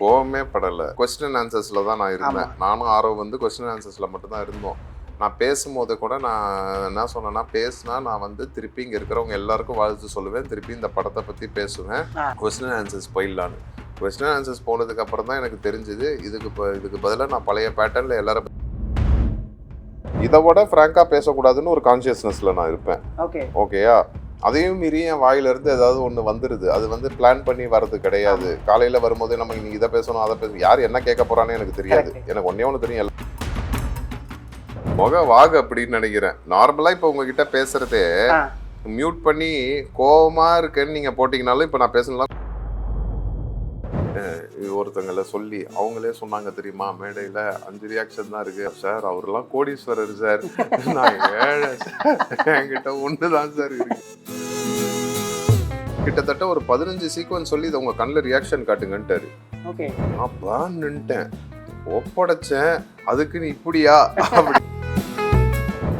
கோவமே படலை. கொஸ்டின் ஆன்சர்ஸ்ல தான் நான் இருந்தேன். நானும் ஆர்வம் வந்து கொஸ்டின் ஆன்சர்ஸ்ல மட்டும் தான் இருந்தோம். நான் பேசும்போது கூட நான் என்ன சொன்னேன்னா, பேசினா நான் வந்து திருப்பி இங்கே இருக்கிறவங்க எல்லாருக்கும் வாழ்த்து சொல்லுவேன், திருப்பி இந்த படத்தை பற்றி பேசுவேன், கொஸ்டின் ஆன்சர்ஸ் போயிடலான்னு. கொஸ்டின் ஆன்சர்ஸ் போனதுக்கு அப்புறம் தான் எனக்கு தெரிஞ்சுது இதுக்கு பதிலாக நான் பழைய பேட்டர்னில் எல்லாரும் இதை விட ஃப்ராங்காக பேசக்கூடாதுன்னு ஒரு கான்சியஸ்னஸில் நான் இருப்பேன். ஓகேயா? அதையும் மீறி என் வாயிலிருந்து ஏதாவது ஒன்று வந்துடுது. அது வந்து பிளான் பண்ணி வர்றது கிடையாது. காலையில் வரும்போதே நம்ம இன்னைக்கு இதை பேசணும் அதை பேசணும், யார் என்ன கேட்க போகிறான்னு எனக்கு தெரியாது. எனக்கு ஒன்றே ஒன்று தெரியும், முக வாகு அப்படின்னு நினைக்கிறேன். நார்மலா இப்ப உங்ககிட்ட பேசுறதே மியூட் பண்ணி கோவமா இருக்குன்னு நீங்க போட்டீங்கனாலும் இப்ப நான் பேசலாம். ஒருத்தங்கள சொல்லி அவங்களே சொன்னாங்க தெரியுமா, மேடையில 5 ரியாக்ஷன் தான் இருக்கு சார், அவரெல்லாம் கோடீஸ்வரர் சார், நான் ஏழை சார், என்கிட்ட ஒண்ணுதான் சார் இருக்கு. கிட்டத்தட்ட ஒரு 15 சீக்வன்ஸ் சொல்லி இதை உங்க கண்ணில் ரியாக்ஷன் காட்டுங்கன்ட்டாரு. அப்பா நின்ட்டேன், ஒப்படைச்சேன், அதுக்கு நீ இப்படியா அப்படி.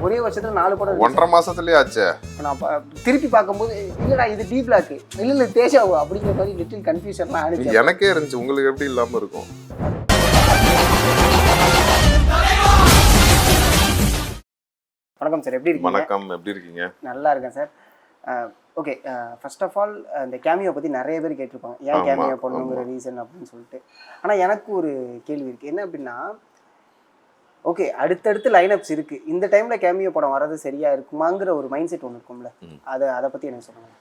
ஒரே வருஷத்துல 4 படம் 1.5 மாசத்துலயே ஆச்சு. நான் திருப்பி பார்க்கும்போது இல்லடா இது டீப் பிளாக் இல்ல தேஜாவோ அப்படிங்கிற மாதிரி லிட்டில் கன்ஃபியூஷன்லாம் ஆனிச்சு. எனக்கே இருந்துச்சு, உங்களுக்கு எப்படி இல்லாம இருக்கும்? வணக்கம் சார், எப்படி இருக்கீங்க? வணக்கம், எப்படி இருக்கீங்க? நல்லா இருக்கேன் sir. Okay, first of all இந்த கேமியோ பற்றி நிறைய பேர் கேட்டிருப்பாங்க, ஏன் கேமியோ பண்ணணுங்கிற ரீசன் அப்படின்னு சொல்லிட்டு. ஆனால் எனக்கு ஒரு கேள்வி இருக்குது. என்ன அப்படின்னா, ஓகே அடுத்தடுத்து லைனப்ஸ் இருக்குது, இந்த டைமில் கேமியோ படம் வர்றது சரியாக இருக்குமாங்கிற ஒரு மைண்ட் செட் ஒன்று இருக்கும்ல, அதை பற்றி எனக்கு சொல்லுங்கள்.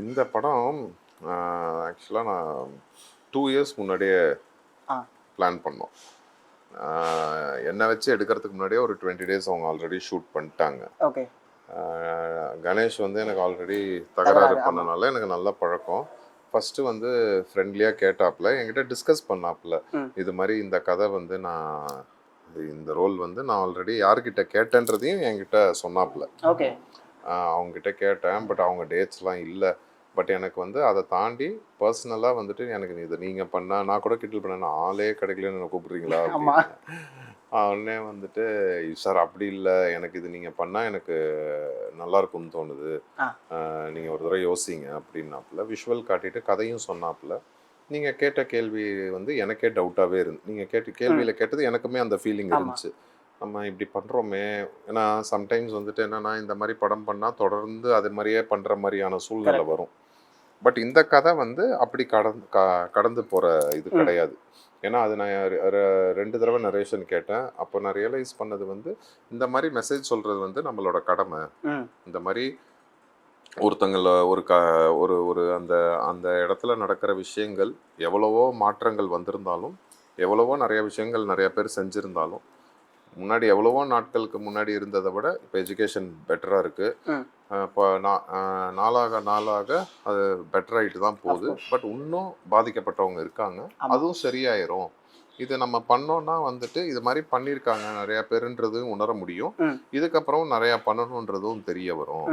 இந்த படம் ஆக்சுவலாக நான் 2 இயர்ஸ் முன்னாடியே பிளான் பண்ணோம். என்னை வச்சு எடுக்கிறதுக்கு முன்னாடியே ஒரு 20 டேஸ் அவங்க ஆல்ரெடி ஷூட் பண்ணிட்டாங்க. ஓகே. கணேஷ் வந்து எனக்கு ஆல்ரெடி தகராறு பண்ணனால எனக்கு நல்ல பழக்கம். ஃபஸ்ட்டு வந்து ஃப்ரெண்ட்லியாக கேட்டாப்புல, என்கிட்ட டிஸ்கஸ் பண்ணாப்புல, இது மாதிரி இந்த கதை வந்து இந்த ரோல் வந்து நான் ஆல்ரெடி யார்கிட்ட கேட்டேன்றதையும் என்கிட்ட சொன்னாப்புல. ஓகே. அவங்ககிட்ட கேட்டேன், பட் அவங்க டேட்ஸ்லாம் இல்லை. பட் எனக்கு வந்து அதை தாண்டி பர்சனலாக வந்துட்டு எனக்கு இதை நீங்கள் பண்ணால் நான் கூட கிட்டில் பண்ணேன், ஆளே கிடைக்கலன்னு என்ன கூப்பிட்றீங்களா அப்படின்னு. உடனே வந்துட்டு சார் அப்படி இல்லை, எனக்கு இது நீங்கள் பண்ணால் எனக்கு நல்லா இருக்கும்னு தோணுது, நீங்கள் ஒரு தடவை யோசிங்க அப்படின்னாப்புல. விஷுவல் காட்டிட்டு கதையும் சொன்னாப்புல. நீங்கள் கேட்ட கேள்வி வந்து எனக்கே டவுட்டாகவே இருந்து, நீங்கள் கேள்வியில் கேட்டது எனக்குமே அந்த ஃபீலிங் இருந்துச்சு, நம்ம இப்படி பண்ணுறோமே. ஏன்னா சம்டைம்ஸ் வந்துட்டு என்னென்னா, இந்த மாதிரி படம் பண்ணால் தொடர்ந்து அது மாதிரியே பண்ணுற மாதிரியான சூழ்நிலை வரும். பட் இந்த கதை வந்து அப்படி கடந்து போகிற இது கிடையாது. ஏன்னா அது நான் 2 தடவை நரேஷன் கேட்டேன். அப்போ நான் ரியலைஸ் பண்ணது வந்து, இந்த மாதிரி மெசேஜ் சொல்கிறது வந்து நம்மளோட கடமை. இந்த மாதிரி ஒருத்தங்கள ஒரு அந்த அந்த இடத்துல நடக்கிற விஷயங்கள் எவ்வளவோ மாற்றங்கள் வந்திருந்தாலும், எவ்வளவோ நிறைய விஷயங்கள் நிறைய பேர் செஞ்சுருந்தாலும், முன்னாடி எவ்வளவோ நாட்களுக்கு முன்னாடி இருந்ததை விட இப்போ எஜுகேஷன் பெட்டராக இருக்குது. இப்போ நாளாக அது பெட்டராகிட்டு தான் போகுது. பட் இன்னும் பாதிக்கப்பட்டவங்க இருக்காங்க, அதுவும் சரியாயிரும். இது நம்ம பண்ணோன்னா வந்துட்டு இது மாதிரி பண்ணியிருக்காங்க நிறையா பேருன்றதும் உணர முடியும். இதுக்கப்புறம் நிறையா பண்ணணுன்றதும் தெரிய வரும்.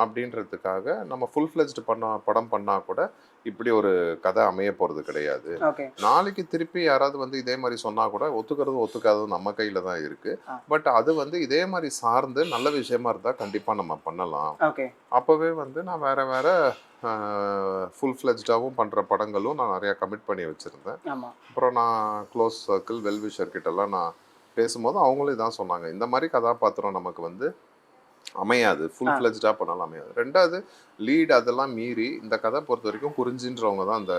அப்படின்றதுக்காக நம்ம ஃபுல் ஃப்ளெஜ்டு படம் பண்ணால் கூட இப்படி ஒரு கதை அமைய போகிறது கிடையாது. நாளைக்கு திருப்பி யாராவது வந்து இதே மாதிரி சொன்னால் கூட ஒத்துக்காததும் நம்ம கையில் தான் இருக்குது. பட் அது வந்து இதே மாதிரி சார்ந்து நல்ல விஷயமா இருந்தால் கண்டிப்பாக நம்ம பண்ணலாம். அப்போவே வந்து நான் வேற ஃபுல் ஃப்ளெஜ்டாகவும் பண்ணுற படங்களும் நான் நிறையா கமிட் பண்ணி வச்சுருந்தேன். அப்புறம் நான் க்ளோஸ் சர்க்கிள் வெல்விஷர் கிட்டலாம் நான் பேசும்போது அவங்களே தான் சொன்னாங்க, இந்த மாதிரி கதாபாத்திரம் நமக்கு வந்து அமையாது, ஃபுல் ஃப்ளெஜ்டாக பண்ணாலும் அமையாது. 2வது லீட் அதெல்லாம் மீறி இந்த கதை பொறுத்த வரைக்கும் குறிஞ்சின்றவங்க தான் அந்த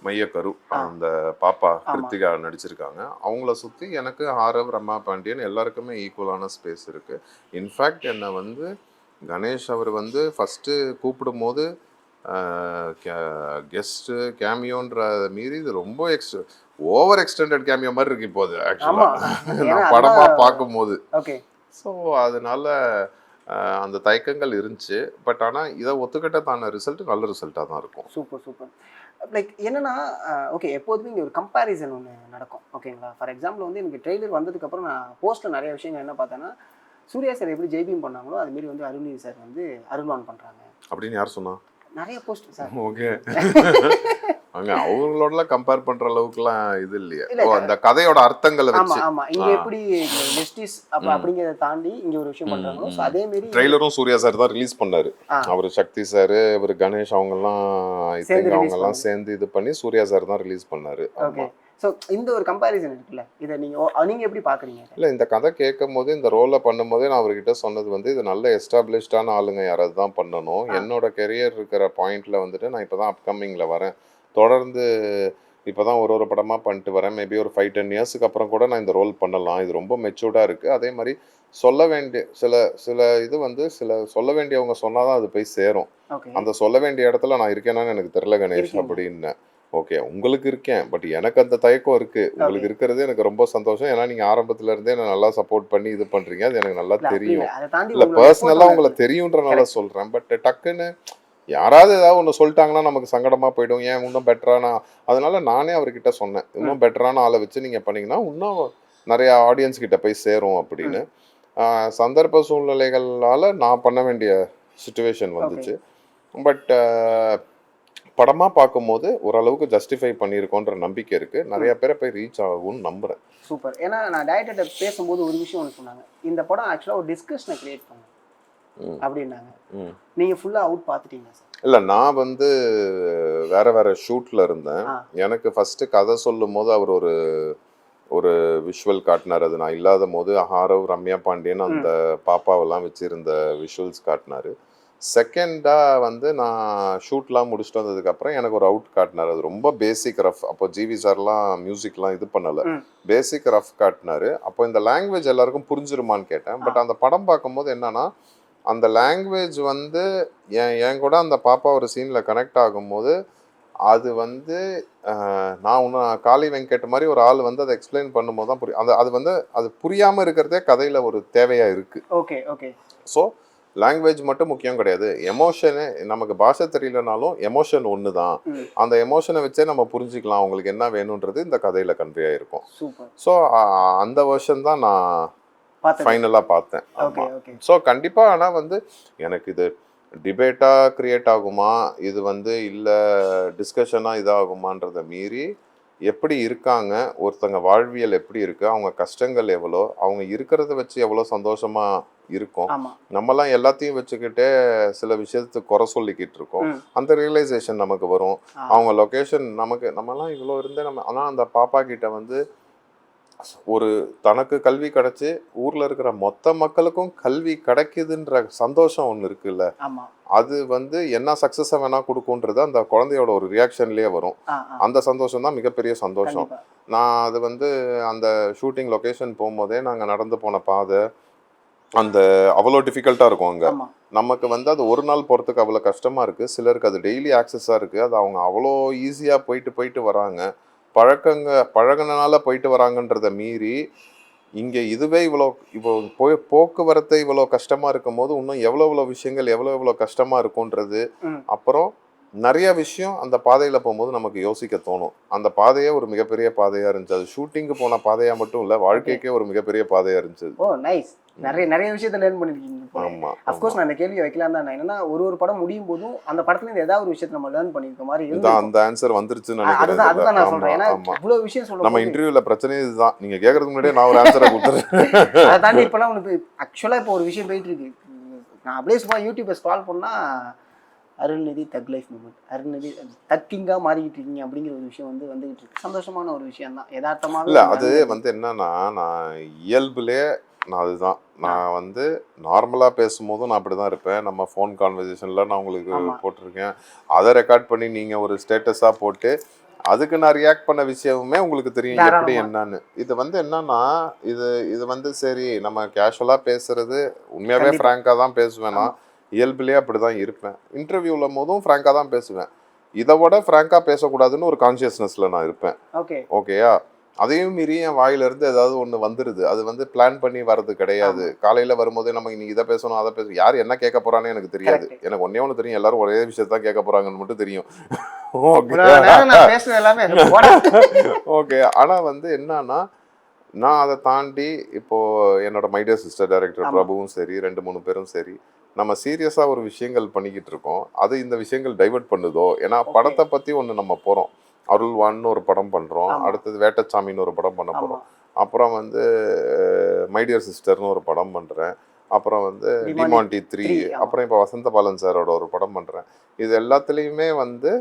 மையக்கரு. அந்த பாப்பா கிருத்திகா நடிச்சிருக்காங்க. அவங்கள சுற்றி எனக்கு ஆரவ், ரமா பாண்டியன் எல்லாருக்குமே ஈக்குவலான ஸ்பேஸ் இருக்குது. இன்ஃபேக்ட் என்னை வந்து கணேஷ் அவர் வந்து ஃபஸ்ட்டு கூப்பிடும் போது கெஸ்ட்டு கேமியோன்ற மீறி இது ரொம்ப ஓவர் எக்ஸ்டெண்டட் கேமியோ மாதிரி இருக்கு இப்போது ஆக்சுவலாக நான் படமாக பார்க்கும்போது. ஸோ அதனால அந்த தயக்கங்கள் இருந்துச்சு. பட் ஆனால் இதை ஒத்துக்கிட்டதான ரிசல்ட் நல்ல ரிசல்ட்டாக தான் இருக்கும். சூப்பர். லைக் என்னன்னா, ஓகே எப்போதுமே இங்கே ஒரு கம்பேரிசன் ஒன்று நடக்கும். ஓகேங்களா? ஃபார் எக்ஸாம்பிள் வந்து எனக்கு ட்ரெய்லர் வந்ததுக்கப்புறம் நான் போஸ்ட்டில் நிறைய விஷயங்கள் என்ன பார்த்தேன்னா, சூர்யா சார் எப்படி ஜெய்பீம் பண்ணாங்களோ அதுமாரி வந்து அருள்நிதி சார் வந்து அருள்வான் பண்ணுறாங்க அப்படின்னு யார் சொன்னா? நிறைய போஸ்ட் சார். ஓகே. அங்க அவங்களோட கம்பேர் பண்ற அளவுக்குலாம் இது இல்லையா? அந்த கதையோட அர்த்தங்களை வச்சு. ஆமா இங்க எப்படி ஜஸ்டிஸ் அப்படிங்கறத தாண்டி இங்க ஒரு விஷயம் பண்றாங்க. சோ அதே மாதிரி ட்ரெய்லரும் சூர்யா சார் தான் ரிலீஸ் பண்ணாரு. அவர் சக்தி சார், இவர் கணேஷ் அவங்க எல்லாம் சேர்ந்து இது பண்ணி சூர்யா சார் தான் ரிலீஸ் பண்ணாரு. ஓகே. ஸோ இந்த ஒரு கம்பேரிசன் இருக்குல்ல, இதை நீங்க எப்படி பாக்குறீங்க? இல்லை, இந்த கதை கேட்கும் போது இந்த ரோலை பண்ணும்போதே நான் அவர்கிட்ட சொன்னது வந்து இது நல்ல எஸ்டாப்ளிஷ்டான ஆளுங்க யாராவது தான் பண்ணணும். என்னோட கெரியர் இருக்கிற பாயிண்ட்ல வந்துட்டு நான் இப்போ தான் அப்கமிங்கில் வரேன். தொடர்ந்து இப்போ தான் ஒரு படமாக பண்ணிட்டு வரேன். மேபி ஒரு 5-10 இயர்ஸுக்கு அப்புறம் கூட நான் இந்த ரோல் பண்ணலாம். இது ரொம்ப மெச்சூர்டாக இருக்குது. அதே மாதிரி சொல்ல வேண்டிய சில சில இது வந்து சொல்ல வேண்டியவங்க சொன்னால் தான் அது போய் சேரும். ஓகே. அந்த சொல்ல வேண்டிய இடத்துல நான் இருக்கேனான்னு எனக்கு தெரியல கணேஷ் இருக்கீங்க. அப்படின்னு. ஓகே, உங்களுக்கு இருக்கேன், பட் எனக்கு அந்த தயக்கம் இருக்கு. உங்களுக்கு இருக்கிறது எனக்கு ரொம்ப சந்தோஷம். ஏன்னா நீங்க ஆரம்பத்துல இருந்தே என்ன நல்லா சப்போர்ட் பண்ணி இது பண்றீங்க. அது எனக்கு நல்லா இல்ல அப்படி தெரியும். இல்லை, அதை தாண்டி இல்ல உங்களோட பர்சனலா effort உங்களை ஒண்ணு தெரியுன்றனால correct. சொல்றேன். பட் டக்குன்னு யாராவது ஏதாவது ஒன்று சொல்லிட்டாங்கன்னா நமக்கு சங்கடமா போயிடும். ஏன் இன்னும் பெட்டரான, அதனால நானே அவர்கிட்ட சொன்னேன், இன்னும் பெட்டரான ஆளை வச்சு நீங்க பண்ணீங்கன்னா இன்னும் நிறைய ஆடியன்ஸ் கிட்ட போய் சேரும் அப்படின்னு. சந்தர்ப்ப சூழ்நிலைகளால நான் பண்ண வேண்டிய சுச்சுவேஷன் ஓகே. வந்துச்சு. பட் படமா பார்க்கும்போது ஓரளவுக்கு ஜஸ்டிஃபை பண்ணியிருக்கோன்ற நம்பிக்கை இருக்கு. நிறைய பேரை போய் ரீச் ஆகும்னு நம்புறேன். சூப்பர். ஏன்னா நான் டைரக்டர்கிட்ட பேசும்போது ஒரு விஷயம் ஒன்று சொன்னாங்க, இந்த படம் ஆக்சுவலாக ஒரு டிஸ்கஷனை கிரியேட் பண்ணும் அப்படின்னாங்க. நீங்க ஃபுல்லா அவுட் பார்த்துட்டீங்க சார்? இல்ல, நான் வந்து வேற வேற ஷூட்ல இருந்தேன். எனக்கு ஃபர்ஸ்ட் கதை சொல்லும் போது அவர் ஒரு ஒரு விஷுவல் காட்டினார். அது நான் இல்லாத போது ஹாரவ், ரம்யா பாண்டியன் அந்த பாப்பாவெல்லாம் வச்சிருந்த விஷுவல்ஸ் காட்டினாரு. செகண்டா வந்து நான் ஷூட்லாம் முடிச்சுட்டு வந்ததுக்கப்புறம் எனக்கு ஒரு அவுட் காட்டினார். அது ரொம்ப பேசிக் ரஃப். அப்போ ஜிவி சார்லாம் மியூசிக்லாம் இது பண்ணலை, பேசிக் ரஃப் காட்டினாரு. அப்போ இந்த லாங்குவேஜ் எல்லாருக்கும் புரிஞ்சிருமான்னு கேட்டேன். பட் அந்த படம் பார்க்கும்போது என்னன்னா, அந்த லாங்குவேஜ் வந்து என் கூட அந்த பாப்பா ஒரு சீனில் கனெக்ட் ஆகும்போது அது வந்து நான் ஒன்று காளி வெங்கட் மாதிரி ஒரு ஆள் வந்து அதை எக்ஸ்பிளைன் பண்ணும்போது தான் புரியும். அது வந்து அது புரியாமல் இருக்கிறதே கதையில் ஒரு தேவையாக இருக்குது. Okay okay. ஸோ லாங்குவேஜ் மட்டும் முக்கியம் கிடையாது. எமோஷனு, நமக்கு பாஷை தெரியலனாலும் எமோஷன் ஒன்று தான். அந்த எமோஷனை வச்சே நம்ம புரிஞ்சுக்கலாம் அவங்களுக்கு என்ன வேணுன்றது இந்த கதையில் கன்வே ஆகிருக்கும். ஸோ அந்த வருஷன் தான் நான் ஃபைனலாக பார்த்தேன். ஸோ கண்டிப்பாக. ஆனால் வந்து எனக்கு இது டிபேட்டாக க்ரியேட் ஆகுமா, இது வந்து இல்லை டிஸ்கஷனாக இதாகுமான்றதை மீறி எப்படி இருக்காங்க, ஒருத்தங்க வாழ்வியல் எப்படி இருக்கு, அவங்க கஷ்டங்கள் எவ்வளோ, அவங்க இருக்கிறத வச்சு எவ்வளோ சந்தோஷமா இருக்கும். நம்மலாம் எல்லாத்தையும் வச்சுக்கிட்டே சில விஷயத்துக்கு குறை சொல்லிக்கிட்டு இருக்கோம். அந்த ரியலைசேஷன் நமக்கு வரும். அவங்க லொக்கேஷன் நம்மலாம் இவ்வளோ இருந்தே ஆனால் அந்த பாப்பா கிட்ட வந்து ஒரு தனக்கு கல்வி கிடைச்சி ஊர்ல இருக்கிற மொத்த மக்களுக்கும் கல்வி கிடைக்குதுன்ற சந்தோஷம் ஒன்று இருக்குல்ல, அது வந்து என்ன சக்சஸை வேணா கொடுக்கும்ன்றது அந்த குழந்தையோட ஒரு ரியாக்ஷன்லயே வரும். அந்த சந்தோஷம் தான் மிகப்பெரிய சந்தோஷம். நான் அது வந்து அந்த ஷூட்டிங் லொகேஷன் போகும்போதே நாங்கள் நடந்து போன பாதை அந்த அவ்வளோ டிஃபிகல்ட்டாக இருக்கும். அங்கே நமக்கு வந்து அது ஒரு நாள் போகிறதுக்கு அவ்வளோ கஷ்டமாக இருக்குது. சிலருக்கு அது டெய்லி ஆக்சஸாக இருக்குது. அது அவங்க அவ்வளோ ஈஸியாக போயிட்டு வராங்க. பழகினால போயிட்டு வராங்கன்றத மீறி இங்கே இதுவே இப்போ போக்குவரத்து இவ்வளோ கஷ்டமாக இருக்கும் போது இன்னும் எவ்வளோ விஷயங்கள் எவ்வளோ கஷ்டமாக இருக்குன்றது, அப்புறம் நிறைய விஷயம் அந்த பாதையில் போகும்போது நமக்கு யோசிக்க தோணும். அந்த பாதையே ஒரு மிகப்பெரிய பாதையாக இருந்துச்சு. அது ஷூட்டிங்கு போன பாதையாக மட்டும் இல்லை, வாழ்க்கைக்கே ஒரு மிகப்பெரிய பாதையாக இருந்துச்சு. ஓ நைஸ். நிறைய விஷயத்தை லேர்ன் பண்ணிருக்கீங்க. ஆமாம், அஃப்கோர்ஸ் நான் இந்த கேள்வியை வைக்கலாம் தான். என்னன்னா ஒரு படம் முடியும் போதும் அந்த படத்துல ஏதாவது ஒரு விஷயத்தை நம்ம லேர்ன் பண்ணிருக்க மாதிரி இருக்கு. அந்த ஆன்சர் வந்துருச்சுன்னு நினைக்கிறேன். அதுதான் நான் சொல்றேன். ஏன்னா இவ்வளவு விஷயம் சொல்லுவோம். நம்ம இன்டர்வியூல பிரச்சனை இதுதான். நீங்க கேட்கறதுக்கு முன்னாடியே நான் ஒரு ஆன்சரை கொடுத்துறேன். அதை தாண்டி இப்பெல்லாம் உனக்கு ஆக்சுவலா இப்போ ஒரு விஷயம் போயிட்டு இருக்கு. நான் அப்படியே சும்மா யூடியூப்ல ஸ்க்ரால் பண்ணா அருள்நிதி தக் லைஃப் மூமெண்ட், அருள்நிதி தக்கிங்கா மாறிக்கிட்டு இருக்கீங்க அப்படிங்கிற ஒரு விஷயம் வந்துகிட்டு இருக்கு. சந்தோஷமான ஒரு விஷயம் தான். யதார்த்தமாக இல்லை, அது வந்து என்னன்னா, நான் இயல்புலே அதுதான். நான் வந்து நார்மலாக பேசும்போதும் நான் அப்படி தான் இருப்பேன். நம்ம ஃபோன் கான்வர்சேஷனில் நான் உங்களுக்கு போட்டிருக்கேன். அதை ரெக்கார்ட் பண்ணி நீங்கள் ஒரு ஸ்டேட்டஸாக போட்டு அதுக்கு நான் ரியாக்ட் பண்ண விஷயமுமே உங்களுக்கு தெரியும் எப்படி என்னன்னு. இது வந்து என்னன்னா, இது வந்து சரி நம்ம கேஷுவலாக பேசுறது, உண்மையாகவே ஃப்ராங்காக தான் பேசுவேன். நான் இயல்புலேயே அப்படி தான் இருப்பேன். இன்டர்வியூவில் போதும் ஃப்ராங்காக தான் பேசுவேன். இதை விட ஃப்ராங்காக பேசக்கூடாதுன்னு ஒரு கான்ஷியஸ்னஸில் நான் இருப்பேன். ஓகேயா? அதையும் மீறி என் வாயிலிருந்து ஏதாவது ஒன்று வந்துடுது. அது வந்து பிளான் பண்ணி வர்றது கிடையாது. காலையில் வரும்போதே நம்ம இன்னைக்கு இதை பேசணும் அதை பேசணும், யார் என்ன கேட்க போறான்னு எனக்கு தெரியாது. எனக்கு ஒன்னே ஒன்று தெரியும், எல்லாரும் ஒரே விஷயத்தான் கேட்க போறாங்கன்னு மட்டும் தெரியும். ஓகே. ஆனால் வந்து என்னன்னா, நான் அதை தாண்டி இப்போ என்னோட மை டியர் சிஸ்டர் டைரக்டர் பிரபுவும் சரி, 2-3 பேரும் சரி, நம்ம சீரியஸாக ஒரு விஷயங்கள் பண்ணிக்கிட்டு இருக்கோம். அது இந்த விஷயங்கள் டைவர்ட் பண்ணுதோ. ஏன்னா படத்தை பற்றி ஒன்று நம்ம போகிறோம். அருள்வான்னு ஒரு படம் பண்ணுறோம். அடுத்தது வேட்டச்சாமின்னு ஒரு படம் பண்ண போகிறோம். அப்புறம் வந்து மை டியர் சிஸ்டர்னு ஒரு படம் பண்ணுறேன். அப்புறம் வந்து டிமாண்டி 3, அப்புறம் இப்போ வசந்த பாலன் சாரோட ஒரு படம் பண்ணுறேன். இது எல்லாத்துலேயுமே வந்து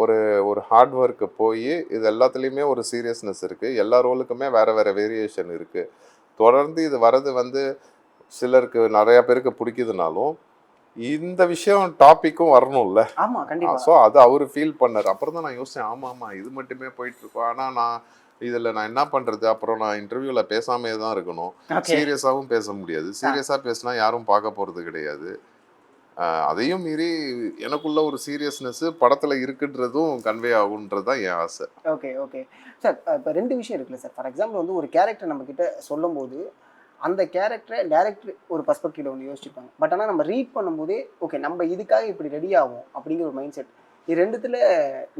ஒரு ஒரு ஹார்ட் ஒர்க்கு போய் இது எல்லாத்துலேயுமே ஒரு சீரியஸ்னஸ் இருக்குது. எல்லா ரோலுக்குமே வேறு வேறு வேரியேஷன் இருக்குது. தொடர்ந்து இது வர்றது வந்து சிலருக்கு நிறையா பேருக்கு பிடிக்குதுனாலும் இந்த விஷயம் டாப்பிக்கும் வரணும்ல. ஆமா கண்டிப்பா. ஸோ அது அவர் ஃபீல் பண்ணார். அப்புறம் தான் நான் யோசித்தேன், ஆமாம் ஆமாம் இது மட்டுமே போயிட்டுருக்கோம். ஆனால் நான் என்ன பண்ணுறது, அப்புறம் நான் இன்டர்வியூவில் பேசாமே தான் இருக்கணும். சீரியஸாகவும் பேச முடியாது. சீரியஸாக பேசினா யாரும் பார்க்க போகிறது கிடையாது. அதையும் மீறி எனக்குள்ள ஒரு சீரியஸ்னஸ் படத்தில் இருக்குன்றதும் கன்வே ஆகுன்றது தான் என் ஆசை. Okay okay sir. இப்போ 2 விஷயம் இருக்குல்ல சார். ஃபார் எக்ஸாம்பிள் வந்து ஒரு கேரக்டர் நம்மக்கிட்ட சொல்லும் போது அந்த கேரக்டரை டேரக்டர் ஒரு பர்ஸ்பெக்டிவ்ல ஒன்று யோசிச்சுப்பாங்க. பட் ஆனால் நம்ம ரீட் பண்ணும்போதே ஓகே நம்ம இதுக்காக இப்படி ரெடி ஆகும் அப்படிங்கிற ஒரு மைண்ட் செட். இது ரெண்டுத்தில்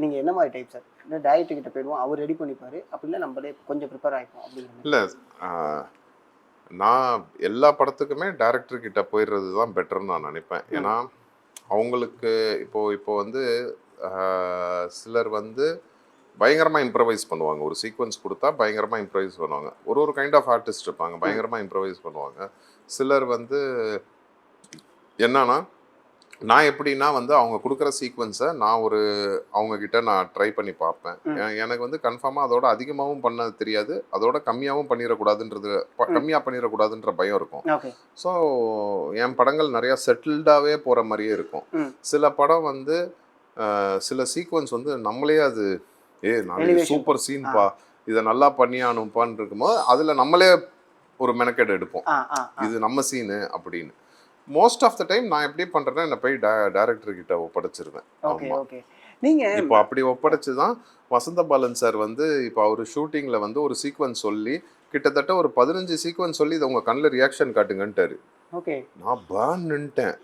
நீங்கள் என்ன மாதிரி டைப் சார்? இல்லை டேரக்டர் கிட்ட போயிடுவோம், அவர் ரெடி பண்ணிப்பார், அப்படின்னா நம்மளே கொஞ்சம் ப்ரிப்பேர் ஆகிப்போம் அப்படிங்கிற? இல்லை, நான் எல்லா படத்துக்குமே டேரக்டர் கிட்ட போயிடுறது தான் பெட்டர்னு நான் நினைப்பேன். ஏன்னா அவங்களுக்கு இப்போ வந்து சிலர் வந்து பயங்கரமாக இம்ப்ரவைஸ் பண்ணுவாங்க. ஒரு சீக்வன்ஸ் கொடுத்தா பயங்கரமாக இம்ப்ரவைஸ் பண்ணுவாங்க. ஒரு கைண்ட் ஆஃப் ஆர்டிஸ்ட் இருப்பாங்க, பயங்கரமாக இம்ப்ரவைஸ் பண்ணுவாங்க. சிலர் வந்து என்னன்னா, நான் எப்படின்னா வந்து அவங்க கொடுக்குற சீக்வன்ஸை நான் அவங்கக்கிட்ட நான் ட்ரை பண்ணி பார்ப்பேன். எனக்கு வந்து கன்ஃபார்மாக அதோட அதிகமாகவும் பண்ண தெரியாது, அதோட கம்மியாகவும் கம்மியாக பண்ணிடக்கூடாதுன்ற பயம் இருக்கும். ஸோ என் படங்கள் நிறையா செட்டில்டாகவே போகிற மாதிரியே இருக்கும். சில படம் வந்து சில சீக்வன்ஸ் வந்து நம்மளே அது நான் சூப்பர் சீன்பா, இதை நல்லா பண்ணியானுப்பான்னு இருக்கும்போது அதில் நம்மளே ஒரு மெனக்கெடு எடுப்போம், இது நம்ம சீனு அப்படின்னு. மோஸ்ட் ஆஃப் த டைம் நான் எப்படி பண்றேன்னா, என்ன போய் டைரக்டர் கிட்ட ஒப்படைச்சிருவேன். இப்போ அப்படி ஒப்படைச்சு தான் வசந்த பாலன் சார் வந்து இப்போ அவர் ஷூட்டிங்கில் வந்து ஒரு சீக்வன்ஸ் சொல்லி கிட்டத்தட்ட ஒரு 15 சீக்வன்ஸ் சொல்லி இதை உங்கள் கண்ணில் ரியாக்ஷன் காட்டுங்கன்ட்டாரு. நான் நின்ட்டேன்,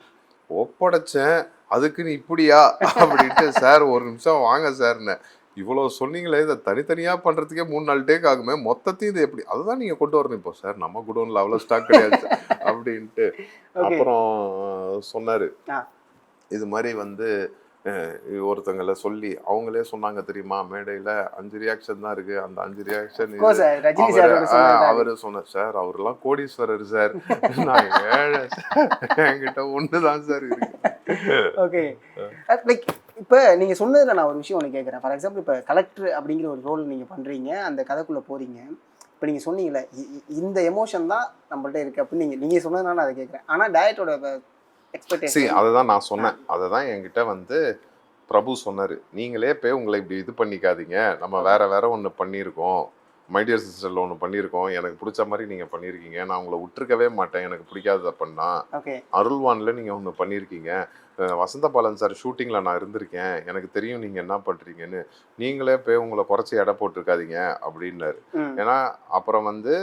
ஒப்படைச்சேன், அதுக்குன்னு இப்படியா அப்படின்ட்டு, சார் ஒரு நிமிஷம் வாங்க சார்ன்னு, இவ்வளோ சொன்னீங்களே, இதை தனித்தனியாக பண்ணுறதுக்கே 3-4 டேக் ஆகுமே, மொத்தத்தையும் இது எப்படி, அதுதான் நீங்கள் கொண்டு வரணும். இப்போ சார் நம்ம குடோனில் அவ்வளோ ஸ்டாக் கிடையாது அப்படின்ட்டு அப்புறம் சொன்னார். இது மாதிரி வந்து ஒருத்தங்களை சொல்லி அவங்களே சொன்னாங்க தெரியுமா, மேடையில் 5 ரியாக்ஷன் தான் இருக்குது, அந்த 5 ரியாக்ஷன் அவர் சொன்னார். சார் அவரெல்லாம் கோடீஸ்வரர் சார், நான் ஏழை, என்கிட்ட ஒன்று தான் சார் இருக்கு. ஓகே, லைக் இப்போ நீங்கள் சொன்னதில் நான் ஒரு விஷயம் ஒன்று கேட்குறேன். ஃபார் எக்ஸாம்பிள் இப்போ கலெக்டர் அப்படிங்கிற ஒரு ரோல் நீங்கள் பண்ணுறீங்க, அந்த கதைக்குள்ளே போகிறீங்க. இப்போ நீங்கள் சொன்னீங்களே இந்த எமோஷன் தான் நம்மள்ட்ட இருக்குது அப்படின்னு நீங்கள் சொன்னதுனால நான் அதை கேட்குறேன். ஆனால் டயட்டோட எக்ஸ்பெக்டேஷன் அதை தான் நான் சொன்னேன். அதை தான் என்கிட்ட வந்து பிரபு சொன்னார், நீங்களே போய் உங்களை இப்படி இது பண்ணிக்காதீங்க, நம்ம வேற ஒன்று பண்ணியிருக்கோம், மைடியர் சிஸ்டரில் ஒன்று பண்ணியிருக்கோம், எனக்கு பிடிச்ச மாதிரி நீங்கள் பண்ணியிருக்கீங்க, நான் உங்களை விட்டுருக்கவே மாட்டேன் எனக்கு பிடிக்காததை பண்ணால். அருள்வானில் நீங்கள் ஒன்று பண்ணியிருக்கீங்க, வசந்த பாலன் சார் ஷூட்டிங்கில் நான் இருந்திருக்கேன், எனக்கு தெரியும் நீங்கள் என்ன பண்ணுறீங்கன்னு, நீங்களே போய் உங்களை குறைச்சி எடை போட்டிருக்காதீங்க அப்படின்னாரு. ஏன்னா அப்புறம் வந்து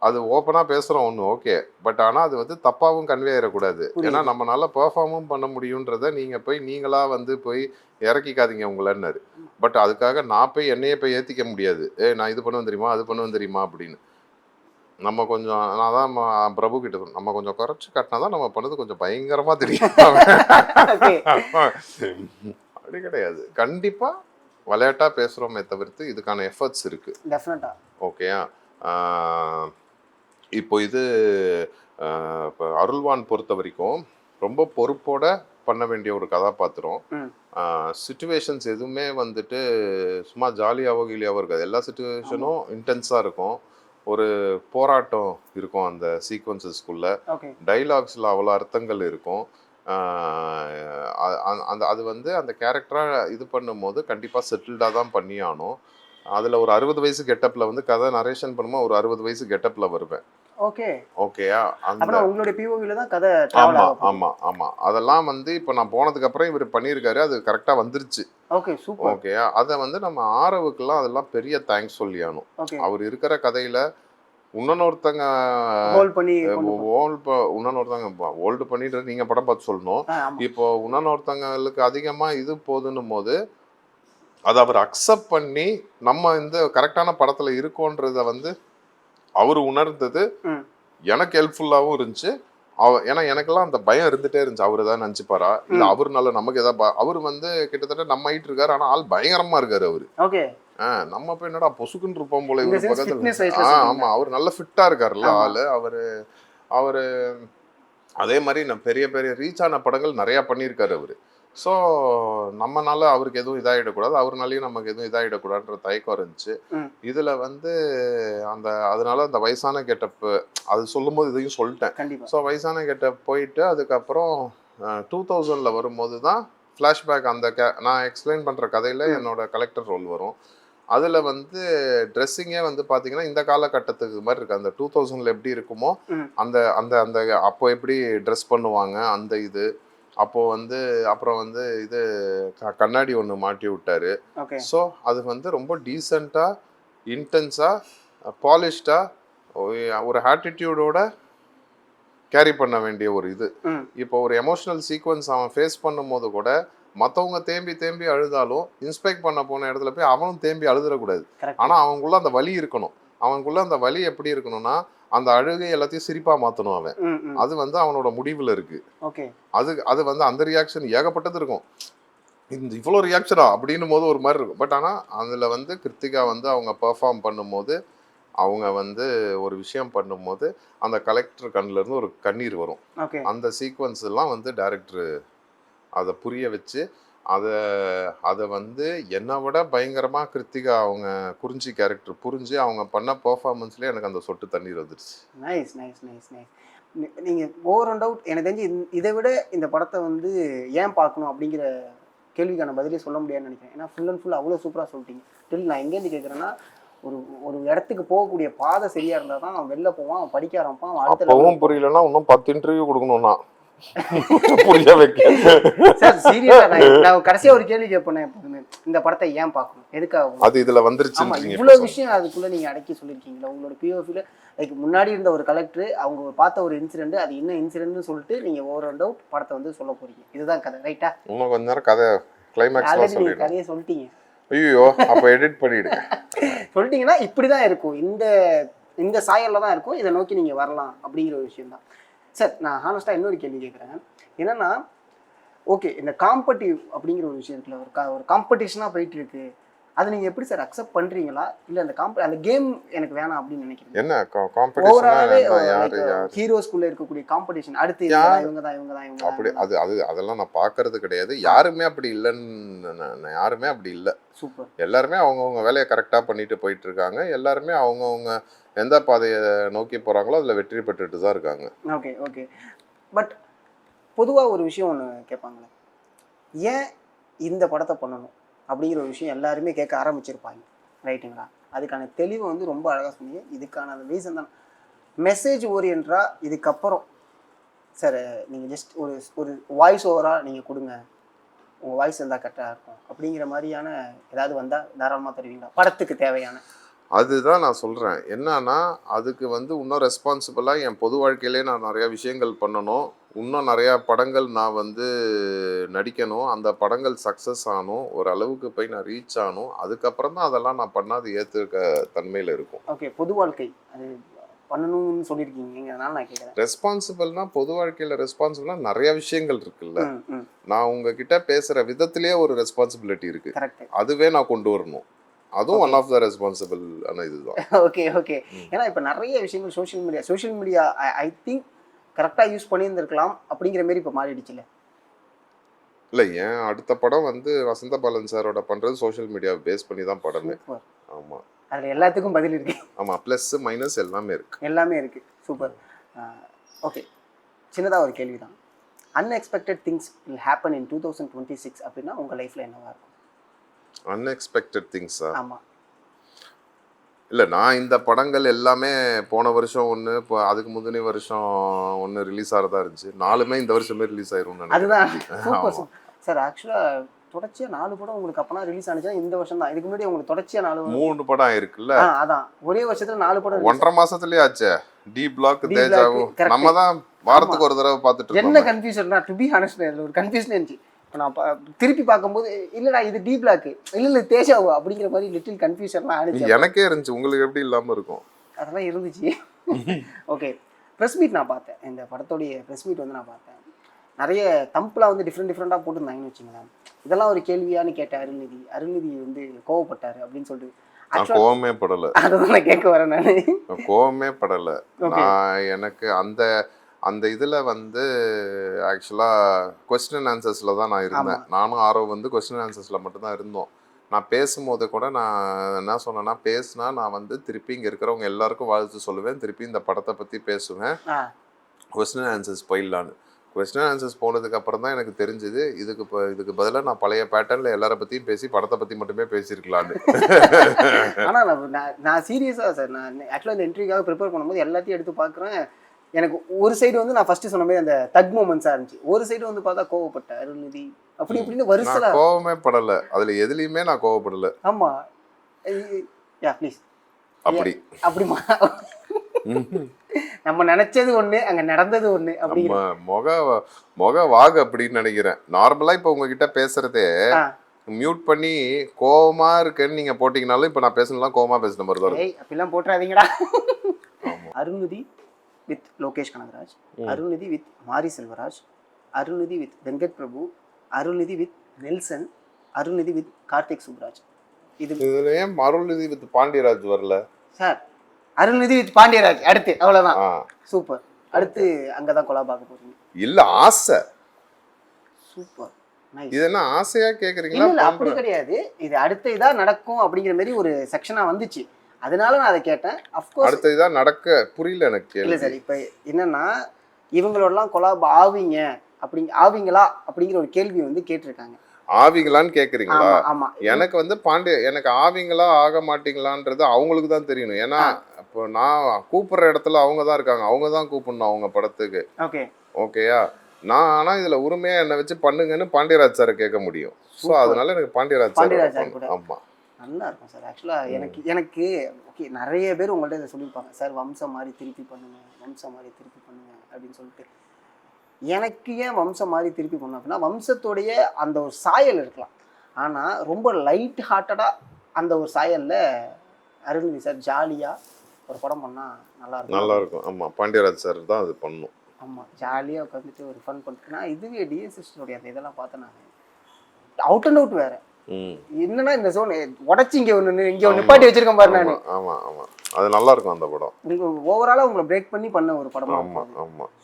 அது ஓப்பனாக பேசுகிறோம் ஒன்று ஓகே, பட் ஆனால் அது வந்து தப்பாகவும் கன்வே ஆகிடக்கூடாது. ஏன்னா நம்மளால பெர்ஃபார்மும் பண்ண முடியுன்றதை நீங்கள் போய் நீங்களாக வந்து போய் இறக்கிக்காதீங்க உங்களன்னாரு. பட் அதுக்காக நான் போய் என்னையே போய் ஏற்றிக்க முடியாது, நான் இது பண்ணுவேன் தெரியுமா, அது பண்ணுவேன் தெரியுமா அப்படின்னு. நம்ம கொஞ்சம், நான் தான் பிரபு கிட்ட சொன்னேன், நம்ம கொஞ்சம் குறைச்சி காட்டினா தான் நம்ம பண்ணது கொஞ்சம் பயங்கரமாக தெரியும். அப்படி கிடையாது, கண்டிப்பாக விளையாட்டாக பேசுகிறோமே தவிர்த்து இதுக்கான எஃபர்ட்ஸ் இருக்குது. ஓகேயா, இப்போ இது இப்போ அருள்வான் பொறுத்த வரைக்கும் ரொம்ப பொறுப்போட பண்ண வேண்டிய ஒரு கதாபாத்திரம். சிச்சுவேஷன்ஸ் எதுவுமே வந்துட்டு சும்மா ஜாலியாவோ கீழியாவோ இருக்காது, எல்லா சிச்சுவேஷனும் இன்டென்ஸாக இருக்கும், ஒரு போராட்டம் இருக்கும் அந்த சீக்வன்சஸ்குள்ள, டைலாக்ஸில் அவ்வளோ அர்த்தங்கள் இருக்கும். அது வந்து அந்த கேரக்டராக இது பண்ணும்போது கண்டிப்பாக செட்டில்டாக தான் பண்ணி ஆகணும். அதில் ஒரு 60 வயசு கெட்டப்பில் வந்து கதை நரேஷன் பண்ணும்போது ஒரு 60 வயசு கெட்டப்பில் வருவேன். ஓகேயா, அந்த உங்களுடைய பிஓவில தான் கதை. ஆமாம் அதெல்லாம் வந்து இப்போ நான் போனதுக்கப்புறம் இவர் பண்ணியிருக்காரு, அது கரெக்டாக வந்துருச்சு. ஓகேயா, அதை வந்து நம்ம ஆரவுக்கெல்லாம் அதெல்லாம் பெரிய தேங்க்ஸ் சொல்லியானும். அவர் இருக்கிற கதையில் இன்னொருத்தங்க ஓல்டு பண்ணிட்டு நீங்கள் படம் பார்த்து சொல்லணும். இப்போ இன்னொருத்தங்களுக்கு அதிகமாக இது போதுன்னும் போது அதை அவர் அக்செப்ட் பண்ணி நம்ம இந்த கரெக்டான படத்துல இருக்கோன்றத வந்து அவரு உணர்ந்தது எனக்கு ஹெல்ப்ஃபுல்லாகவும் இருந்துச்சு. ஏன்னா எனக்கெல்லாம் அந்த பயம் இருந்துட்டே இருந்துச்சு, அவரு ஏதாவது நினைச்சுப்பாரா இல்லை அவருனால நமக்கு ஏதாவது. அவரு வந்து கிட்டத்தட்ட நம்ம ஆயிட்டு இருக்காரு, ஆனால் ஆள் பயங்கரமா இருக்காரு அவரு. நம்ம போய் என்னடா பொசுக்குன்னு இருப்போம் போல இவரு பக்கத்துல. ஆமா, அவர் நல்ல ஃபிட்டா இருக்காருல்ல ஆளு. அவரு அதே மாதிரி பெரிய பெரிய ரீச் ஆன படங்கள் நிறைய பண்ணியிருக்காரு அவரு. ஸோ நம்மனால அவருக்கு எதுவும் இதாகிடக்கூடாது, அவருனாலையும் நமக்கு எதுவும் இதாகிடக்கூடாதுன்ற தயக்கம் இருந்துச்சு. இதில் வந்து அதனால அந்த வயசான கெட்டப்பு அது சொல்லும்போது இதையும் சொல்லிட்டேன். ஸோ வயசான கெட்டப் போயிட்டு அதுக்கப்புறம் 2000 வரும்போது தான் ஃப்ளாஷ்பேக் நான் எக்ஸ்பிளைன் பண்ணுற கதையில் என்னோட கலெக்டர் ரோல் வரும். அதில் வந்து ட்ரெஸ்ஸிங்கே வந்து பார்த்தீங்கன்னா இந்த காலகட்டத்துக்கு மாதிரி இருக்குது. அந்த 2000 எப்படி இருக்குமோ அந்த அந்த அந்த அப்போ எப்படி ட்ரெஸ் பண்ணுவாங்க அந்த இது. அப்போது வந்து அப்புறம் வந்து இது கண்ணாடி ஒன்று மாட்டி விட்டாரு. ஸோ அது வந்து ரொம்ப டீசெண்டாக இன்டென்ஸாக பாலிஷ்டாக ஒரு ஆட்டிடியூடோட கேரி பண்ண வேண்டிய ஒரு இது. இப்போ ஒரு எமோஷனல் சீக்வன்ஸ் அவன் ஃபேஸ் பண்ணும்போது கூட மற்றவங்க தேம்பி தேம்பி அழுதாலும் இன்ஸ்பெக்ட் பண்ண போன இடத்துல போய் அவனும் தேம்பி அழுதுடக்கூடாது. ஆனால் அவனுக்குள்ள அந்த வலி இருக்கணும். அவனுக்குள்ள அந்த வலி எப்படி இருக்கணும்னா அந்த அழுகை எல்லாத்தையும் சிரிப்பா மாற்றணும் அவன். அது வந்து அவனோட முடிவில் இருக்கு. அது வந்து அந்த ரியாக்ஷன் ஏகப்பட்டது இருக்கும். இந்த இவ்வளோ ரியாக்ஷனா அப்படின்னும் போது ஒரு மாதிரி இருக்கும். பட் ஆனால் அதில் வந்து கிருத்திகா வந்து அவங்க பெர்ஃபார்ம் பண்ணும்போது அவங்க வந்து ஒரு விஷயம் பண்ணும்போது அந்த கலெக்டர் கண்ணிலேருந்து ஒரு கண்ணீர் வரும். அந்த சீக்வன்ஸ் எல்லாம் வந்து டைரக்டர் அதை புரிய வச்சு அதை வந்து என்னை விட பயங்கரமாக கிருத்திகா அவங்க குறிஞ்சி கேரக்டர் புரிஞ்சு அவங்க பண்ண பெர்ஃபார்மன்ஸ்லேயே எனக்கு அந்த சொட்டு தண்ணீர் வந்துடுச்சு. Nice nice nice nice. நீங்கள் ஓவர் அண்ட் அவுட் எனக்கு தெரிஞ்சு இதை விட இந்த படத்தை வந்து ஏன் பார்க்கணும் அப்படிங்கிற கேள்விக்கான பதிலே சொல்ல முடியாதுன்னு நினைக்கிறேன். ஏன்னா ஃபுல் அண்ட் ஃபுல் அவ்வளோ சூப்பராக சொல்லிட்டீங்க. டில் நான் எங்கேருந்து கேட்குறேன்னா ஒரு இடத்துக்கு போகக்கூடிய பாதை சரியா இருந்தா தான் அவன் வெளில போவான், அவன் படிக்க ஆரம்பிப்பான். அப்பவும் புரியலன்னா இன்னும் 10 இன்டர்வியூ கொடுக்கணும்னா புரிய வைக்க. சார் சீரியஸா நான் கடைசியா ஒரு கேள்வி கேட்பேன் எப்போதுமே, இந்த படத்தை ஏன் பார்க்கணும், எதுக்காக? அது இதுல வந்துருச்சு. இவ்வளவு விஷயம் அதுக்குள்ள நீங்க அடக்கி சொல்லியிருக்கீங்களா உங்களோட பிஓபில? லைக் முன்னாடி இருந்த ஒரு கலெக்டர் அவங்க பார்த்த ஒரு இன்சிடென்ட், அது என்ன இன்சிடென்ட்னு சொல்லிட்டு நீங்க ஓவர் அண்ட் அவுட் படத்தை வந்து சொல்ல போறீங்க. இதுதான் கதை, ரைட்டா? இன்னும் கொஞ்ச நேரம் கதை கிளைமேக்ஸ்ல சொல்லிடுங்க. கதையை சொல்லிட்டீங்க. ஐயோ அப்ப எடிட் பண்ணிடுங்க. சொல்லிட்டீங்கன்னா இப்படிதான் இருக்கும், இந்த சாயல்ல தான் இருக்கும், இதை நோக்கி நீங்க வரலாம் அப்படிங்கிற ஒரு விஷயம் தான். சார் நான் ஹானஸ்டாக இன்னொரு கேள்வி கேட்குறேன். என்னன்னா ஓகே இந்த காம்படிட்டிவ் அப்படிங்கிற ஒரு விஷயம் இருக்குல்ல, ஒரு காம்படிஷனாக போயிட்டு இருக்கு, அது நீங்கள் எப்படி சார் அக்செப்ட் பண்ணுறீங்களா? இல்லை அந்த கேம் எனக்கு வேணாம் அப்படின்னு நினைக்கிறீங்க? என்ன காம்படிஷனாவே ஹீரோஸ்குள்ளே இருக்கக்கூடிய காம்படிஷன், அடுத்து இவங்க தான் அப்படி அதெல்லாம் நான் பார்க்கறது கிடையாது. யாருமே அப்படி இல்லைன்னு, யாருமே அப்படி இல்லை. சூப்பர். எல்லாருமே அவங்கவுங்க வேலையை கரெக்டாக பண்ணிட்டு போயிட்டு இருக்காங்க. எல்லாருமே அவங்கவுங்க எந்த பாதையை நோக்கி போகிறாங்களோ அதில் வெற்றி பெற்றுட்டு தான் இருக்காங்க. ஓகே. பட் பொதுவாக ஒரு விஷயம் ஒன்று கேட்பாங்களே, ஏன் இந்த படத்தை பண்ணணும் அப்படிங்கிற ஒரு விஷயம் எல்லாருமே கேட்க ஆரம்பிச்சிருப்பாங்க, ரைட்டுங்களா? அதுக்கான தெளிவை வந்து ரொம்ப அழகாக சொன்னீங்க. இதுக்கான ரீசன் தான் மெசேஜ் ஓரியன்டாக. இதுக்கப்புறம் சார் நீங்கள் ஜஸ்ட் ஒரு வாய்ஸ் ஓவராக நீங்கள் கொடுங்க, உங்கள் வாய்ஸ் இருந்தால் கரெக்டாக இருக்கும் அப்படிங்கிற மாதிரியான ஏதாவது வந்தால் தாராளமாக தருவீங்களா படத்துக்கு தேவையான? அதுதான் நான் சொல்கிறேன். என்னன்னா அதுக்கு வந்து இன்னும் ரெஸ்பான்சிபிளாக என் பொது வாழ்க்கையிலே நான் நிறையா விஷயங்கள் பண்ணணும், இன்னும் நிறையா படங்கள் நான் வந்து நடிக்கணும், அந்த படங்கள் சக்ஸஸ் ஆகணும், ஒரு அளவுக்கு போய் நான் ரீச் ஆகணும். அதுக்கப்புறம் தான் அதெல்லாம் நான் பண்ணாது ஏற்றுக்க தன்மையில் இருக்கும். ஓகே, பொது வாழ்க்கை அது பண்ணணும்னு சொல்லியிருக்கீங்க, அதனால நான் கேட்குறேன். ரெஸ்பான்சிபிள்னா பொது வாழ்க்கையில் ரெஸ்பான்சிபிள்னா நிறைய விஷயங்கள் இருக்குல்ல. நான் உங்ககிட்ட பேசுகிற விதத்திலேயே ஒரு ரெஸ்பான்சிபிலிட்டி இருக்குது, அதுவே நான் கொண்டு வரணும். அதுவும் ஒன் ஆஃப் த ரெஸ்பான்சிபிள் ஆன இதுதான். ஓகே. ஏன்னா இப்போ நிறைய விஷயங்கள் சோஷியல் மீடியா ஐ திங்க் கரெக்டாக யூஸ் பண்ணியிருந்திருக்கலாம் அப்படிங்கிற மாரி இப்போ மாறிடுச்சுல. இல்லை, ஏன் அடுத்த படம் வந்து வசந்த பாலன் சாரோட பண்ணுறது சோஷியல் மீடியாவை பேஸ் பண்ணி தான் படமே. ஆமாம், அதில் எல்லாத்துக்கும் பதில் இருக்கு. ஆமாம், ப்ளஸ் மைனஸ் எல்லாமே இருக்கு. சூப்பர். ஓகே, சின்னதாக ஒரு கேள்வி தான். Unexpected things will happen in 2026 அப்படின்னா உங்கள் லைஃப்பில் என்னவா இருக்கும்? அன்எக்ஸ்பெக்டட் திங்ஸா? ஆமாம். இல்லை, நான் இந்த படங்கள் எல்லாமே போன வருஷம் ஒன்று, இப்போ அதுக்கு முந்தின வருஷம் ஒன்று ரிலீஸ் ஆகிறதா இருந்துச்சு. 4மே இந்த வருஷமே ரிலீஸ் ஆயிரும்னு அதுதான் சூப்பர் சார். ஆக்சுவலாக தொடர்ச்சியாக 4 படம் உங்களுக்கு அப்போனா ரிலீஸ் ஆனிச்சா இந்த வருஷம் தான்? இதுக்கு முன்னாடி உங்களுக்கு தொடர்ச்சியாக 3 படம் ஆயிருக்குல்ல. அதான் ஒரே வருஷத்தில் 4 படம் 1.5 மாசத்துலயே ஆச்சு. டி பிளாக் தேஜாவும் நம்ம தான் வாரத்துக்கு ஒரு தடவை பார்த்துட்டு இருக்கோம். என்ன கன்ஃபியூஷன்னா டு பி ஹானஸ்ட் ஒரு கன்ஃபியூஷன் இருந்துச்சு. நான் திருப்பி பார்க்கும்போது இல்லைடா இது டி பிளாக், இல்லை தேஜாவா அப்படிங்கிற மாதிரி லிட்டில் கன்ஃபியூஷன்லாம் ஆனிச்சு. எனக்கே இருந்துச்சு, உங்களுக்கு எப்படி இல்லாமல் இருக்கும்? அதெல்லாம் இருந்துச்சு. ஓகே, ப்ரெஸ் மீட் நான் பார்த்தேன், இந்த படத்தோடைய ப்ரெஸ் மீட் வந்து நான் பார்த்தேன். நிறைய தம்பெலாம் வந்து டிஃப்ரெண்ட்டாக போட்டுருந்தாங்கன்னு வச்சுங்களேன். இதெல்லாம் ஒரு கேள்வியான்னு கேட்ட அருள்நிதி வந்து கோவப்பட்டாரு அப்படின்னு சொல்லிட்டு. கோவமே படலை, அதான் நான் கேட்க வரேன். நான் கோவமே படலை. நான் எனக்கு அந்த இதில் வந்து ஆக்சுவலாக கொஸ்டின் அண்ட் ஆன்சர்ஸில் தான் நான் இருந்தேன். நானும் ஆர்வம் வந்து கொஸ்டின் அண்ட் ஆன்சர்ஸில் மட்டும்தான் இருந்தோம். நான் பேசும்போது கூட நான் என்ன சொன்னேன்னா, பேசினா நான் வந்து திருப்பி இங்கே இருக்கிறவங்க எல்லாருக்கும் வாழ்த்து சொல்லுவேன், திருப்பி இந்த படத்தை பற்றி பேசுவேன், கொஸ்டின் அண்ட் ஆன்சர்ஸ் போயிடலான்னு. கொஸ்டின் ஆன்சர்ஸ் போனதுக்கு அப்புறம் தான் எனக்கு தெரிஞ்சது இதுக்கு பதிலாக நான் பழைய பேட்டர்னில் எல்லாரை பற்றியும் பேசி படத்தை பற்றி மட்டுமே பேசியிருக்கலான்னு. ஆனால் நான் சீரியஸாக சார், நான் ஆக்சுவலாக இந்த இன்டர்வியூக்காக ப்ரிப்பேர் பண்ணும்போது எல்லாத்தையும் எடுத்து பார்க்குறேன். எனக்கு ஒரு சைடு வந்து நான் ஃபர்ஸ்ட் சொன்ன மாதிரி அந்த தக் மூமெண்ட்ஸாக இருந்துச்சு, ஒரு சைடு வந்து பார்த்தா கோவப்பட்ட அருள்நிதி அப்படி இப்படின்னு வருஷம் கோவமே படலை, அதில் எதுலேயுமே நான் கோவப்படலை. ஆமாம், யா ப்ளீஸ் அப்படி அப்படிமா நம்ம நினைச்சது ஒண்ணு, அங்க நடந்தது ஒண்ணு. அப்படி முக வாகு அப்படின்னு நினைக்கிறேன். நார்மலா இப்ப உங்ககிட்ட பேசுறதே மியூட் பண்ணி கோவமா இருக்குன்னு நீங்க போட்டீங்கனாலும் இப்ப நான் பேசலாம் கோவமா பேசுற மாதிரி தான். அப்படிலாம் போட்டுறாதீங்கடா. Arulnithi with Lokesh Kanagaraj, Arulnithi with Mari Selvaraj, Arulnithi with Venkat Prabhu, Arulnithi with Nelson, Arulnithi with Karthik Subbaraj. இதுல ஏன் அருள்நிதி வித் பாண்டியராஜ் வரல சார்? அருள்நிதி வித் பாண்டியராஜ் அடுத்து, அவ்வளவுதான். சூப்பர். அடுத்து அங்கதான் கொலா பார்க்க போறீங்க இல்ல? ஆசை. சூப்பர். இது என்ன ஆசையா கேக்குறீங்களா? இல்ல அப்படி கிடையாது, இது அடுத்த இதா நடக்கும் அப்படிங்கிற மாதிரி ஒரு செக்ஷனா வந்துச்சு, அதனால நான் அதை கேட்டேன். அஃப்கோர்ஸ் அடுத்த இதா நடக்க புரியல எனக்கு. இல்ல சார், இப்ப என்னன்னா இவங்களோடலாம் கொலாப் ஆவீங்களா அப்படிங்கிற ஒரு கேள்வி வந்து கேட்டிருக்காங்க. ஆவீங்களான்னு கேக்குறீங்களா? எனக்கு வந்து எனக்கு ஆவீங்களா ஆக மாட்டீங்களான்றது அவங்களுக்கு தான் தெரியணும். ஏன்னா இப்போ நான் கூப்பிடுற இடத்துல அவங்க தான் இருக்காங்க, அவங்க தான் கூப்பிடணும் அவங்க படத்துக்கு. ஓகேயா? நான் ஆனா இதுல உரிமையா என்னை வச்சு பண்ணுங்கன்னு பாண்டியராஜ் சாரை கேட்க முடியும். ஸோ அதனால எனக்கு பாண்டியராஜ் சார். ஆமா, நல்லா இருக்கும் சார். ஆக்சுவலா எனக்கு ஓகே, நிறைய பேர் உங்கள்ட்ட இதை சொல்லியிருப்பாங்க, சார் வம்சம் மாதிரி திருப்பி பண்ணுங்க, வம்சம் மாதிரி திருப்பி பண்ணுங்க அப்படின்னு சொல்லிட்டு. எனக்கு ஏன் வம்சம் மாதிரி திருப்பி பண்ணணும் அப்படின்னா, வம்சத்தோடைய அந்த ஒரு சாயல் இருக்கலாம், ஆனால் ரொம்ப லைட் ஹார்ட்டடாக அந்த ஒரு சாயலில் அருள்நிதி சார் ஜாலியாக ஒரு படம் பண்ணால் நல்லா இருக்கும். ஆமாம், பாண்டியராஜ் சார் தான் அது பண்ணும். ஆமாம், ஜாலியாக உட்காந்துட்டு ஒரு ஃபன் பண்ணிட்டு. நான் இதுவே டிஎஸ்எஸ்டோடைய அந்த இதெல்லாம் பார்த்தேன், நான் அவுட் அண்ட் அவுட் வேறு. என்னன்னா இந்த ஜோன் உடச்சி இங்கே ஒன்று நிப்பாட்டி வச்சிருக்கேன் பாரு. நான் அது நல்லா இருக்கும் அந்த படம். நீங்க ஓவராலா உங்களை பிரேக் பண்ணி பண்ண ஒரு படம்.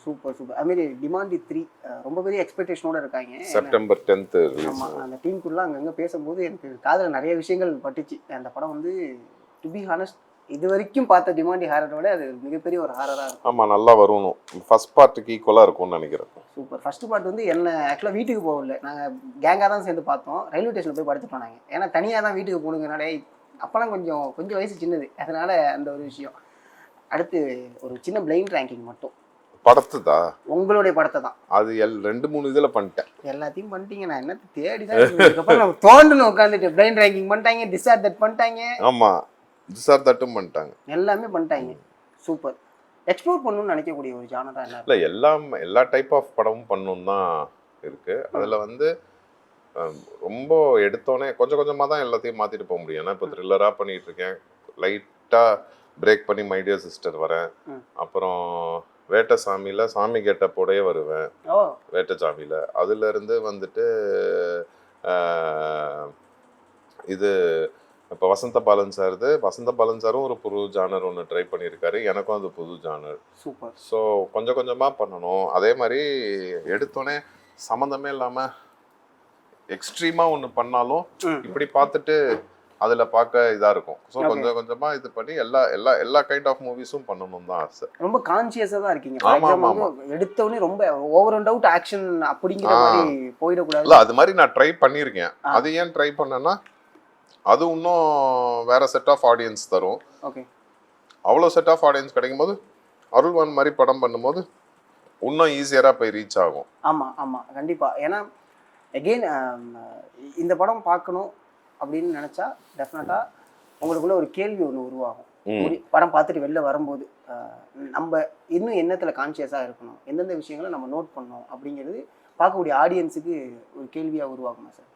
Super super. அதுமாரி டிமாண்டி 3 ரொம்ப பெரிய எக்ஸ்பெக்டேஷனோட இருக்காங்க. September 10th release. அந்த டீமுக்குள்ள அங்கங்க பேசும்போது எனக்கு காதுல நிறைய விஷயங்கள் பட்டுச்சு. அந்த படம் வந்து டு பி ஹானஸ்ட் இது வரைக்கும் பார்த்த டிமாண்டி ஹாரரோட அது மிகப்பெரிய ஒரு ஹாரரா இருக்கும். ஆமா, நல்லா வரணும். ஃபர்ஸ்ட் பார்ட்டுக்கு ஈக்குவலா இருக்கும்னு நினைக்கிறேன். சூப்பர். ஃபர்ஸ்ட் பார்ட் வந்து என்ன ஆக்சுவலா வீட்டுக்கு போகல, நாங்க கேங்கா தான் சேர்ந்து பார்த்தோம். ரயில்வே ஸ்டேஷன்ல போய் படுத்து போனாங்க. ஏன்னா தனியா தான் வீட்டுக்கு போகணுங்கனால அப்போலாம் கொஞ்சம் வயசு சின்னது, அதனால அந்த ஒரு விஷயம். அடுத்து ஒரு சின்ன பிளைண்ட் ரேங்கிங் மட்டும். படத்துதா? உங்களுடைய படத்தை தான். அது 2-3 இதில் பண்ணிட்டேன். எல்லாத்தையும் பண்ணிட்டீங்க. நான் என்ன தேடி தான் இதுக்கப்புறம் நம்ம தோண்டுன்னு உட்காந்துட்டு பிளைண்ட் ரேங்கிங் பண்ணிட்டாங்க, திஸ் ஆர் தட் பண்ணிட்டாங்க. ஆமா, திஸ் ஆர் தட்டும் பண்ணிட்டாங்க, எல்லாமே பண்ணிட்டாங்க. சூப்பர். எக்ஸ்ப்ளோர் பண்ணணும்னு நினைக்கக்கூடிய ஒரு ஜானரா என்ன? இல்லை, எல்லா டைப் ஆஃப் படமும் பண்ணணும் தான் இருக்கு. அதில் வந்து ரொம்ப எடுத்தோடனே கொஞ்சமாக தான் எல்லாத்தையும் மாற்றிட்டு போக முடியும். ஏன்னா இப்போ த்ரில்லராக பண்ணிகிட்டு இருக்கேன், லைட்டாக பிரேக் பண்ணி மை டியர் சிஸ்டர் வரேன், அப்புறம் வேட்டசாமியில் சாமி கெட்டப்போடையே வருவேன். வேட்டசாமியில் அதுலேருந்து வந்துட்டு இது இப்போ வசந்த பாலன் சாரும் ஒரு புது ஜானர் ஒன்று ட்ரை பண்ணியிருக்காரு, எனக்கும் அது புது ஜானர். சூப்பர். ஸோ கொஞ்சமாக பண்ணணும். அதே மாதிரி எடுத்தோடனே சம்மந்தமே இல்லாமல் எக்ஸ்ட்ரீமாக ஒன்று பண்ணாலும் இப்படி பார்த்துட்டு அதில் பார்க்க இதாக இருக்கும். ஸோ கொஞ்சமாக இது பண்ணி எல்லா கைண்ட் ஆஃப் மூவிஸும் பண்ணணும் தான் ஆசை. ரொம்ப கான்சியஸாக தான் இருக்கீங்க. எடுத்தோடனே ரொம்ப ஓவர் அண்ட் அவுட் ஆக்ஷன் அப்படிங்கிற மாதிரி போயிடக்கூடாது. இல்லை, அது மாதிரி நான் ட்ரை பண்ணியிருக்கேன். அது ஏன் ட்ரை பண்ணேன்னா அது இன்னும் வேற செட் ஆஃப் ஆடியன்ஸ் தரும். ஓகே, அவ்வளோ செட் ஆஃப் ஆடியன்ஸ் கிடைக்கும்போது அருள்வான் மாதிரி படம் பண்ணும்போது இன்னும் ஈஸியராக போய் ரீச் ஆகும். ஆமாம் கண்டிப்பாக. ஏன்னா எகெயின் இந்த படம் பார்க்கணும் அப்படின்னு நினச்சா டெஃபினட்டாக உங்களுக்குள்ள ஒரு கேள்வி ஒன்று உருவாகும். படம் பார்த்துட்டு வெளில வரும்போது நம்ம இன்னும் எண்ணத்தில் கான்சியஸாக இருக்கணும், எந்தெந்த விஷயங்களை நம்ம நோட் பண்ணணும் அப்படிங்கிறது பார்க்கக்கூடிய ஆடியன்ஸுக்கு ஒரு கேள்வியாக உருவாகுமா சார்?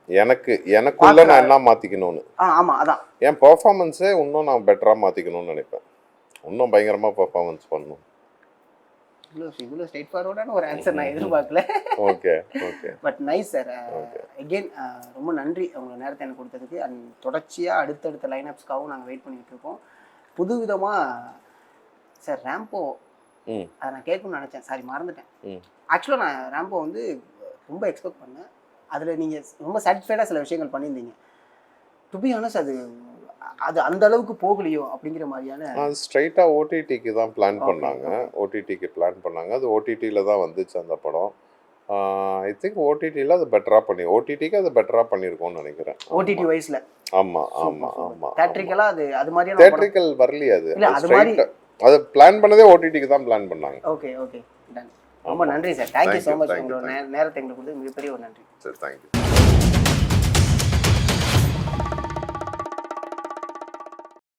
எனக்குள்ள நான் என்ன மாற்றிக்கணும்னு. ஆமாம், அதான் என் பர்ஃபார்மன்ஸே இன்னும் நான் பெட்டராக மாற்றிக்கணும்னு நினைப்பேன். இன்னும் பயங்கரமாக பர்ஃபார்மன்ஸ் பண்ணணும். இவ்வளோ ஸ்ட்ரெயிட் ஃபார்வர்டான ஒரு ஆன்சர் நான் எதிர்பார்க்கல. Okay but nice sir. Again ரொம்ப நன்றி உங்களை நேரத்தை எனக்கு கொடுத்ததுக்கு. அண்ட் தொடர்ச்சியாக அடுத்தடுத்த லைனப்ஸ்க்காகவும் நாங்கள் வெயிட் பண்ணிகிட்டு இருக்கோம். புது விதமாக சார் ரேம்போ ம். அதை நான் கேட்கணும்னு நினச்சேன், சாரி மறந்துட்டேன். ம். ஆக்சுவலாக நான் ரேம்போ வந்து ரொம்ப எக்ஸ்பெக்ட் பண்ணேன். அதில் நீங்கள் ரொம்ப சாட்டிஸ்ஃபைடாக சில விஷயங்கள் பண்ணியிருந்தீங்க. டு பி ஆனஸ்ட் அது அது அந்த அளவுக்கு போகலையோ அப்படிங்கிற மாதிரியான. அது ஸ்ட்ரைட்டாக ஓடிடிக்கு தான் பிளான் Okay, பண்ணாங்க. ஓடிடிக்கு பிளான் பண்ணாங்க. அது ஓடிடியில் தான் வந்துச்சு அந்த படம். ஐ திங்க் ஓடிடியில் அது ஓடிடிக்கு அது பெட்டராக பண்ணியிருக்கோம்னு நினைக்கிறேன். ஓடிடி வைஸ்ல ஆமாம் ஆமாம் ஆமாம். தேட்ரிக்கலா அது மாதிரியான படம். தேட்ரிக்கல் வரலையே அது. இல்ல, அது மாதிரி. அது பிளான் பண்ணதே ஓடிடிக்கு தான் பிளான் பண்ணாங்க. Okay done. ரொம்ப நன்றி sir. Thank you so Thank you, much. thank you, உங்களோட நேரத்தை எங்களுக்கு கொடுத்து மிகப்பெரிய ஒரு நன்றி. சரி, தேங்க்யூ.